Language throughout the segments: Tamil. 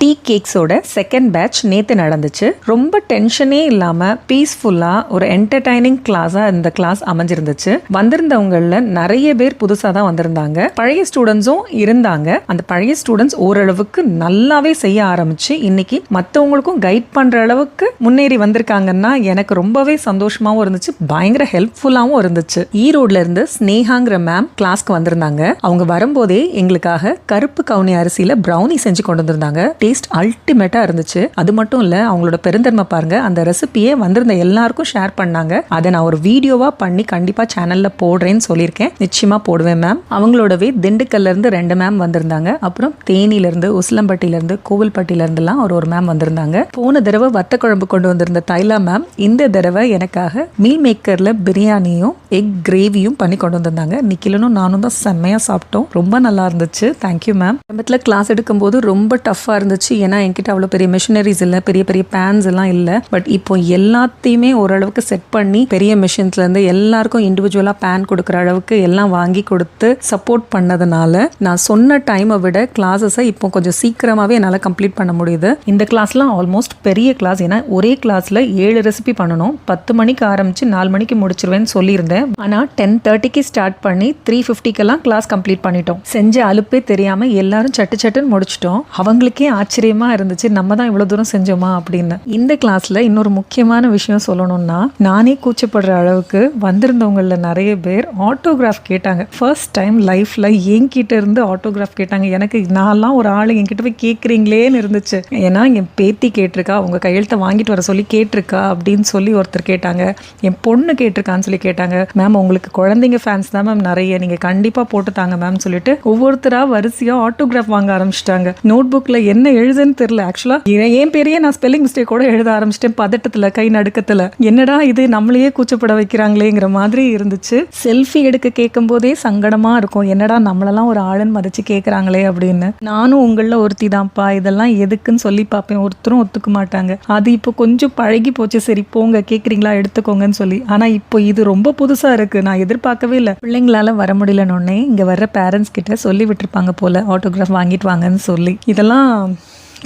டீ கேக்ஸோட செகண்ட் பேட்ச் நேற்று நடந்துச்சு. ரொம்ப டென்ஷனே இல்லாமல் பீஸ்ஃபுல்லாக ஒரு என்டர்டைனிங் கிளாஸாக இந்த கிளாஸ் அமைஞ்சிருந்துச்சு. வந்திருந்தவங்களில் நிறைய பேர் புதுசாக தான் வந்திருந்தாங்க. பழைய ஸ்டூடெண்ட்ஸும் இருந்தாங்க. அந்த பழைய ஸ்டூடெண்ட்ஸ் ஓரளவுக்கு நல்லாவே செய்ய ஆரம்பிச்சு இன்னைக்கு மற்றவங்களுக்கும் கைட் பண்ணுற அளவுக்கு முன்னேறி வந்திருக்காங்கன்னா எனக்கு ரொம்பவே சந்தோஷமாகவும் இருந்துச்சு, பயங்கர ஹெல்ப்ஃபுல்லாகவும் இருந்துச்சு. ஈரோட்ல இருந்து ஸ்னேகாங்கிற மேம் கிளாஸ்க்கு வந்திருந்தாங்க. அவங்க வரும்போதே எங்களுக்காக கருப்பு கவுனி அரிசியில் ப்ரௌனி செஞ்சு கொண்டு வந்திருந்தாங்க. டேஸ்ட் அல்டிமேட்டாக இருந்துச்சு. அது மட்டும் இல்லை, அவங்களோட பெருந்தன்மை பாருங்க, அந்த ரெசிபியை வந்திருந்த எல்லாருக்கும் ஷேர் பண்ணாங்க. அதை நான் ஒரு வீடியோவாக பண்ணி கண்டிப்பாக சேனலில் போடுறேன்னு சொல்லியிருக்கேன். நிச்சயமாக போடுவேன் மேம். அவங்களோடவே திண்டுக்கல்லேருந்து 2 மேம் வந்திருந்தாங்க. அப்புறம் தேனியிலேருந்து, உசிலம்பட்டியிலேருந்து, கோவில்பட்டியிலேருந்துலாம் ஒரு மேம் வந்திருந்தாங்க. போன தடவை வத்த குழம்பு கொண்டு வந்திருந்த தைலா மேம் இந்த தடவை எனக்காக மீல் மேக்கரில் பிரியாணியும் எக் கிரேவியும் பண்ணி கொண்டு வந்திருந்தாங்க. நிக்கிலனும் நானும் தான் செம்மையாக சாப்பிட்டோம். ரொம்ப நல்லா இருந்துச்சு. Thank you ma'am. ஆரம்பத்தில் கிளாஸ் எடுக்கும்போது ரொம்ப டஃப்பாக இருந்துச்சு. ஏன்னா என்கிட்ட அவ்வளோ பெரிய மிஷினரிஸ் இல்லை, பெரிய பெரிய பேன்ஸ் எல்லாம் இல்லை. பட் இப்போ எல்லாத்தையுமே ஓரளவுக்கு செட் பண்ணி பெரிய மிஷின்ஸ்லேருந்து எல்லாருக்கும் இண்டிவிஜுவலாக பேன் கொடுக்குற அளவுக்கு எல்லாம் வாங்கி கொடுத்து சப்போர்ட் பண்ணதுனால நான் சொன்ன டைமை விட கிளாஸஸை இப்போ கொஞ்சம் சீக்கிரமாகவே என்னால் கம்ப்ளீட் பண்ண முடியுது. இந்த கிளாஸ்லாம் ஆல்மோஸ்ட் பெரிய கிளாஸ். ஏன்னா ஒரே கிளாஸில் 7 ரெசிபி பண்ணணும். 10 மணிக்கு ஆரம்பித்து 4 மணிக்கு முடிச்சிருவேன்னு சொல்லியிருந்தேன். ஆனால் 10:30க்கு ஸ்டார்ட் பண்ணி 3:50க்கெல்லாம் கிளாஸ் கம்ப்ளீட் பண்ணிட்டோம். செஞ்ச அலுப்பே தெரியாமல் எல்லாரும் சட்டுன்னு முடிச்சிட்டோம். அவங்களுக்கே ஆச்சரியமா இருந்துச்சு, நம்ம தான் இவ்வளவு தூரம் செஞ்சோமா அப்படின்னு. இந்த கிளாஸ்ல இன்னொரு முக்கியமான விஷயம் சொல்லணும்னா, நானே கூச்சப்படுற அளவுக்கு வந்திருந்தவங்கள நிறைய பேர் ஆட்டோகிராஃப் கேட்டாங்க. ஃபர்ஸ்ட் டைம் லைஃப்ல என்கிட்ட இருந்து ஆட்டோகிராஃப் கேட்டாங்க. எனக்கு நான்லாம் ஒரு ஆள் என்கிட்ட போய் கேட்குறீங்களேன்னு இருந்துச்சு. ஏன்னா என் பேத்தி கேட்டிருக்கா, உங்க கையெழுத்தை வாங்கிட்டு வர சொல்லி கேட்டிருக்கா அப்படின்னு சொல்லி ஒருத்தர் கேட்டாங்க. என் பொண்ணு கேட்டிருக்கான்னு சொல்லி கேட்டாங்க. மேம் உங்களுக்கு குழந்தைங்க ஃபேன்ஸ் தான் மேம் நிறைய, நீங்க கண்டிப்பா போட்டு தாங்க மேம் சொல்லிட்டு ஒவ்வொருத்தரா வரிசையா ஆட்டோகிராஃப் வாங்க ஆரம்பிச்சிட்டாங்க. நோட் புக்ல என்ன எழுதுன்னு தெரியல. ஆக்சுவலா என் பேரையே நான் ஸ்பெல்லிங் மிஸ்டேக் கூட எழுத ஆரம்பிச்சிட்டேன். பதட்டத்துல, கை நடுக்கத்துல, என்னடா இது நம்மளையே கூச்சப்பட வைக்கிறாங்களேங்கிற மாதிரி இருந்துச்சு. செல்ஃபி எடுக்க கேட்கும் போதே சங்கடமா இருக்கும். என்னடா நம்மளெல்லாம் ஒரு ஆளுன்னு மதிச்சு கேட்கறாங்களே அப்படின்னு. நானும் உங்கள ஒருத்தி தான்ப்பா, இதெல்லாம் எதுக்குன்னு சொல்லி பார்ப்பேன். ஒருத்தரும் ஒத்துக்க மாட்டாங்க. அது இப்போ கொஞ்சம் பழகி போச்சு. சரி போங்க, கேட்குறீங்களா எடுத்துக்கோங்கன்னு சொல்லி. ஆனா இப்போ இது ரொம்ப புதுசா இருக்கு. நான் எதிர்பார்க்கவே இல்லை. பிள்ளைங்களால வர முடியலன்னொன்னே இங்க வர்ற பேரண்ட்ஸ் கிட்ட சொல்லி விட்டுருப்பாங்க போல, ஆட்டோகிராஃப் வாங்கிட்டு வாங்கன்னு சொல்லி. இதெல்லாம்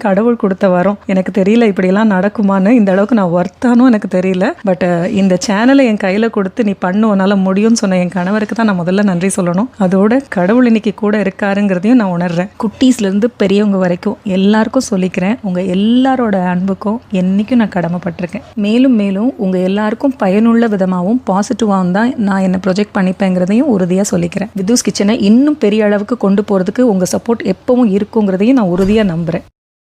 கடவுள் கொடுத்த வரோம். எனக்கு தெரியல இப்படியெல்லாம் நடக்குமான்னு. இந்த அளவுக்கு நான் ஒர்த்தானும் எனக்கு தெரியல. பட் இந்த சேனலை என் கையில் கொடுத்து நீ பண்ணு, உன்னால் முடியும்னு சொன்ன என் கணவருக்கு தான் நான் முதல்ல நன்றி சொல்லணும். அதோட கடவுள் இன்னைக்கு கூட இருக்காருங்கிறதையும் நான் உணர்றேன். குட்டீஸ்லேருந்து பெரியவங்க வரைக்கும் எல்லாருக்கும் சொல்லிக்கிறேன், உங்கள் எல்லாரோட அன்புக்கும் என்றைக்கும் நான் கடமைப்பட்டிருக்கேன். மேலும் மேலும் உங்கள் எல்லாருக்கும் பயனுள்ள விதமாகவும் பாசிட்டிவாகவும் தான் நான் என்னை ப்ரொஜெக்ட் பண்ணிப்பேங்கிறதையும் உறுதியாக சொல்லிக்கிறேன். விதூஸ் கிச்சனை இன்னும் பெரிய அளவுக்கு கொண்டு போகிறதுக்கு உங்கள் சப்போர்ட் எப்பவும் இருக்குங்கிறதையும் நான் உறுதியாக நம்புகிறேன்.